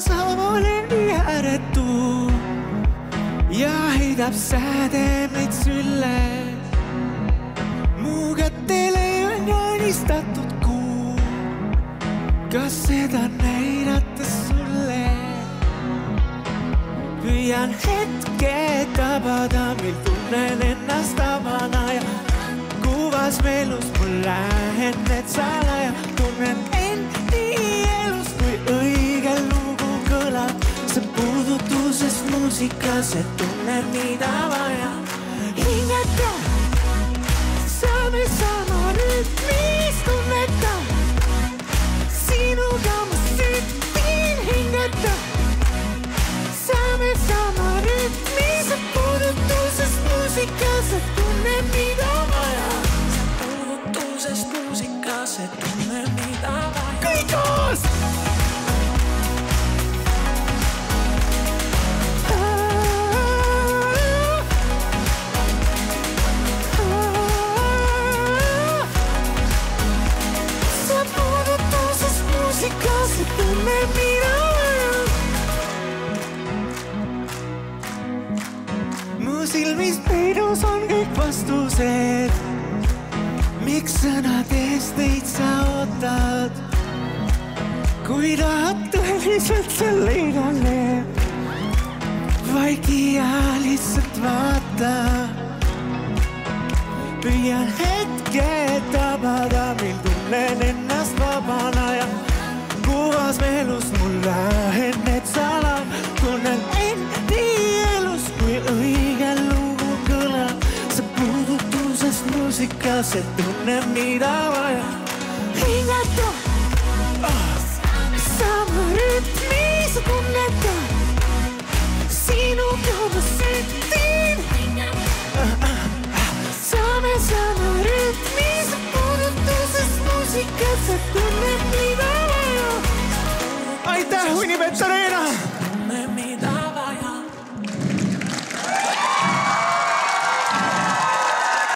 sama olen nii ääretu ja heidab sädemeid sülle. Mu kätele on joonistatud kuu, kas seda näidates sulle? Püüan hetke tabada, mil tunnen ennast avana ja kuvas meelus mul lähen need salaja. Tunnen end nii elus, kui õige lugu kõlab. See puudutusest muusikas, et tunnen mida vaja. Hingata, saame sama rütmis tunneta. Sinuga ma sütin hingata. Saame sama rütmis, see puudutusest muusikas, et tunnen mida vaja. Puudutusest muusikas, et tunnen mida vaja. Kõik koos! See puudutusest muusikas, et tunnen mida vaja. Mu silmis peidus on kõik vastused. Miks sõnadest teid sa ootad? Kui tahab tõeliselt see leidale, vaigi ja lihtsalt vaata. Püüan hetke tabada, mil tunnen ennast vabana ja kuvas meelus mul lähen need salad. Tunnen end nii elus, kui õige lugu kõlab. See puudutusest muusikas, et tunnen mida vaja. Hingata, sama rütmis tunneta. Sinuga ma sütin. Saame sama rütmis, puudutusest muusikas, et tunnen mida vaja. Aitäh, Univet Arena!